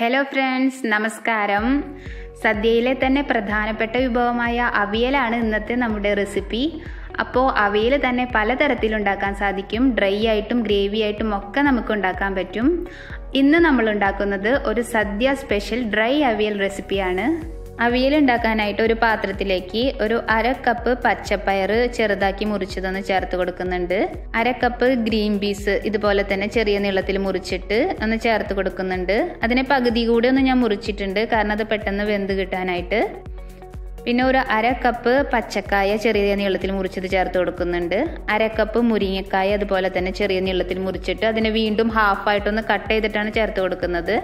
Hello friends, നമസ്കാരം. സദ്യയിലെ തന്നെ പ്രധാനപ്പെട്ട വിഭവമായ അവിയലാണ് ഇന്നത്തെ നമ്മുടെ റെസിപ്പി. അപ്പോൾ അവിയൽ തന്നെ പലതരത്തിലുണ്ടാക്കാൻ സാധിക്കും. ഡ്രൈ ആയിട്ടും ഗ്രേവി ആയിട്ടും ഒക്കെ നമുക്ക് ഉണ്ടാക്കാൻ പറ്റും. ഇന്ന് നമ്മൾ ഉണ്ടാക്കുന്നത് ഒരു സദ്യ സ്പെഷ്യൽ ഡ്രൈ അവിയൽ റെസിപ്പിയാണ്. അവിയൽ ഉണ്ടാക്കാനായിട്ട് ഒരു പാത്രത്തിലേക്ക് ഒരു 1/2 കപ്പ് പച്ചപ്പയർ ചെറുതാക്കി മുറിച്ചതൊന്ന് ചേർത്ത് കൊടുക്കുന്നുണ്ട്. 1/2 കപ്പ് ഗ്രീൻ പീസ് ഇതുപോലെ തന്നെ ചെറിയ നീളത്തിൽ മുറിച്ചിട്ട് ഒന്ന് ചേർത്ത് കൊടുക്കുന്നുണ്ട്. അതിനെ പകുതി കൂടി ഒന്ന് ഞാൻ മുറിച്ചിട്ടുണ്ട്, കാരണം അത് പെട്ടെന്ന് വെന്ത് കിട്ടാനായിട്ട്. പിന്നെ ഒരു 1/2 കപ്പ് പച്ചക്കായ ചെറിയ നീളത്തിൽ മുറിച്ചത് ചേർത്ത് കൊടുക്കുന്നുണ്ട്. 1/2 കപ്പ് മുരിങ്ങക്കായ അതുപോലെ തന്നെ ചെറിയ നീളത്തിൽ മുറിച്ചിട്ട് അതിനെ വീണ്ടും ഹാഫായിട്ടൊന്ന് കട്ട് ചെയ്തിട്ടാണ് ചേർത്ത് കൊടുക്കുന്നത്.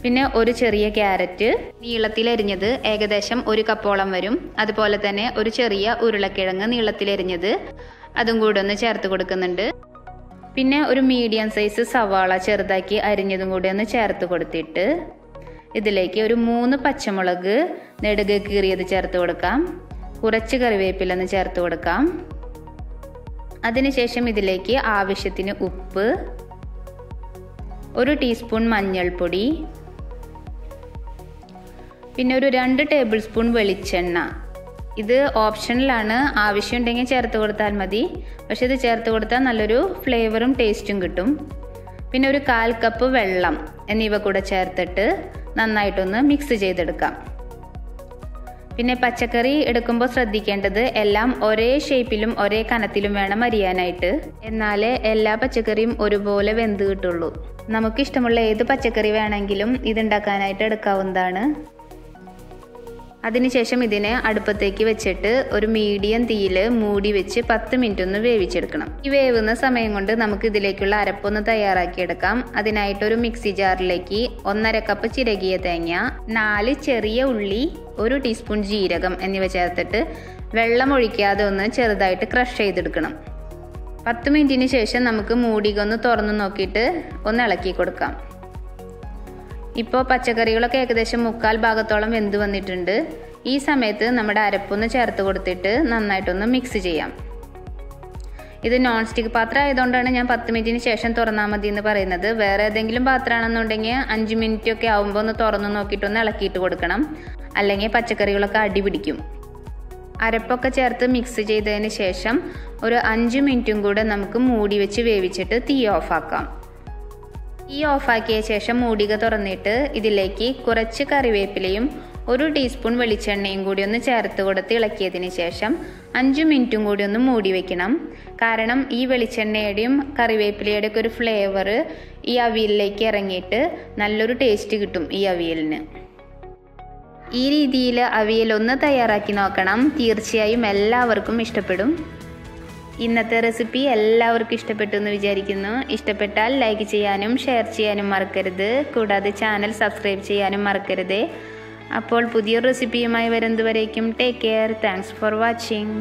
പിന്നെ ഒരു ചെറിയ ക്യാരറ്റ് നീളത്തിലരിഞ്ഞത് ഏകദേശം 1 കപ്പോളം വരും. അതുപോലെ തന്നെ ഒരു ചെറിയ ഉരുളക്കിഴങ്ങ് നീളത്തിലരിഞ്ഞത് അതും കൂടെ ഒന്ന് ചേർത്ത് കൊടുക്കുന്നുണ്ട്. പിന്നെ ഒരു മീഡിയം സൈസ് സവാള ചെറുതാക്കി അരിഞ്ഞതും കൂടി ഒന്ന് ചേർത്ത് കൊടുത്തിട്ട് ഇതിലേക്ക് ഒരു 3 പച്ചമുളക് നെടുകെ കീറിയത് ചേർത്ത് കൊടുക്കാം. കുറച്ച് കറിവേപ്പില ഒന്ന് ചേർത്ത് കൊടുക്കാം. അതിനുശേഷം ഇതിലേക്ക് ആവശ്യത്തിന് ഉപ്പ്, 1 ടീസ്പൂൺ മഞ്ഞൾപ്പൊടി, പിന്നെ ഒരു 2 ടേബിൾ സ്പൂൺ വെളിച്ചെണ്ണ. ഇത് ഓപ്ഷണലാണ്, ആവശ്യമുണ്ടെങ്കിൽ ചേർത്ത് കൊടുത്താൽ മതി. പക്ഷെ ഇത് ചേർത്ത് കൊടുത്താൽ നല്ലൊരു ഫ്ലേവറും ടേസ്റ്റും കിട്ടും. പിന്നെ ഒരു 1/4 കപ്പ് വെള്ളം എന്നിവ കൂടെ ചേർത്തിട്ട് നന്നായിട്ടൊന്ന് മിക്സ് ചെയ്തെടുക്കാം. പിന്നെ പച്ചക്കറി എടുക്കുമ്പോൾ ശ്രദ്ധിക്കേണ്ടത് എല്ലാം ഒരേ ഷേപ്പിലും ഒരേ കനത്തിലും വേണം അരിയാനായിട്ട്. എന്നാലേ എല്ലാ പച്ചക്കറിയും ഒരുപോലെ വെന്ത് കിട്ടുള്ളൂ. നമുക്കിഷ്ടമുള്ള ഏത് പച്ചക്കറി വേണമെങ്കിലും ഇതുണ്ടാക്കാനായിട്ട് എടുക്കാവുന്നതാണ്. അതിനുശേഷം ഇതിനെ അടുപ്പത്തേക്ക് വെച്ചിട്ട് ഒരു മീഡിയം തീയിൽ മൂടി വെച്ച് 10 മിനിറ്റ് ഒന്ന് വേവിച്ചെടുക്കണം. ഈ വേവുന്ന സമയം കൊണ്ട് നമുക്ക് ഇതിലേക്കുള്ള അരപ്പൊന്ന് തയ്യാറാക്കിയെടുക്കാം. അതിനായിട്ടൊരു മിക്സി ജാറിലേക്ക് 1/2 കപ്പ് ചിരകിയ തേങ്ങ, 4 ചെറിയ ഉള്ളി, 1 ടീസ്പൂൺ ജീരകം എന്നിവ ചേർത്തിട്ട് വെള്ളം ഒഴിക്കാതെ ഒന്ന് ചെറുതായിട്ട് ക്രഷ് ചെയ്തെടുക്കണം. 10 മിനിറ്റിന് ശേഷം നമുക്ക് മൂടികൊന്ന് തുറന്നു നോക്കിയിട്ട് ഒന്ന് ഇളക്കി കൊടുക്കാം. ഇപ്പോൾ പച്ചക്കറികളൊക്കെ ഏകദേശം 1/4 ഭാഗത്തോളം വെന്ത് വന്നിട്ടുണ്ട്. ഈ സമയത്ത് നമ്മുടെ അരപ്പൊന്ന് ചേർത്ത് കൊടുത്തിട്ട് നന്നായിട്ടൊന്ന് മിക്സ് ചെയ്യാം. ഇത് നോൺ സ്റ്റിക്ക് പാത്രം ആയതുകൊണ്ടാണ് ഞാൻ 10 മിനിറ്റിന് ശേഷം തുറന്നാൽ മതി എന്ന് പറയുന്നത്. വേറെ ഏതെങ്കിലും പാത്രമാണെന്നുണ്ടെങ്കിൽ 5 മിനിറ്റ് ഒക്കെ ആകുമ്പോൾ ഒന്ന് തുറന്നു നോക്കിയിട്ടൊന്ന് ഇളക്കിയിട്ട് കൊടുക്കണം, അല്ലെങ്കിൽ പച്ചക്കറികളൊക്കെ അടി പിടിക്കും. അരപ്പൊക്കെ ചേർത്ത് മിക്സ് ചെയ്തതിന് ശേഷം ഒരു 5 മിനിറ്റും കൂടെ നമുക്ക് മൂടി വെച്ച് വേവിച്ചിട്ട് തീ ഓഫാക്കാം. തീ ഓഫാക്കിയ ശേഷം മൂടിക തുറന്നിട്ട് ഇതിലേക്ക് കുറച്ച് കറിവേപ്പിലയും 1 ടീസ്പൂൺ വെളിച്ചെണ്ണയും കൂടി ഒന്ന് ചേർത്ത് കൊടുത്ത് ഇളക്കിയതിന് ശേഷം 5 മിനിറ്റും കൂടി ഒന്ന് മൂടി വെക്കണം. കാരണം ഈ വെളിച്ചെണ്ണയുടെയും കറിവേപ്പിലയുടെയും ഒക്കെ ഒരു ഫ്ലേവർ ഈ അവിയലിലേക്ക് ഇറങ്ങിയിട്ട് നല്ലൊരു ടേസ്റ്റ് കിട്ടും ഈ അവിയലിന്. ഈ രീതിയിൽ അവിയൽ ഒന്ന് തയ്യാറാക്കി നോക്കണം, തീർച്ചയായും എല്ലാവർക്കും ഇഷ്ടപ്പെടും. ഇന്നത്തെ റെസിപ്പി എല്ലാവർക്കും ഇഷ്ടപ്പെട്ടു എന്ന് വിചാരിക്കുന്നു. ഇഷ്ടപ്പെട്ടാൽ ലൈക്ക് ചെയ്യാനും ഷെയർ ചെയ്യാനും മറക്കരുത്. കൂടാതെ ചാനൽ സബ്സ്ക്രൈബ് ചെയ്യാനും മറക്കരുത്. അപ്പോൾ പുതിയൊരു റെസിപ്പിയുമായി വരുന്നതുവരേക്കും take care. Thanks for watching.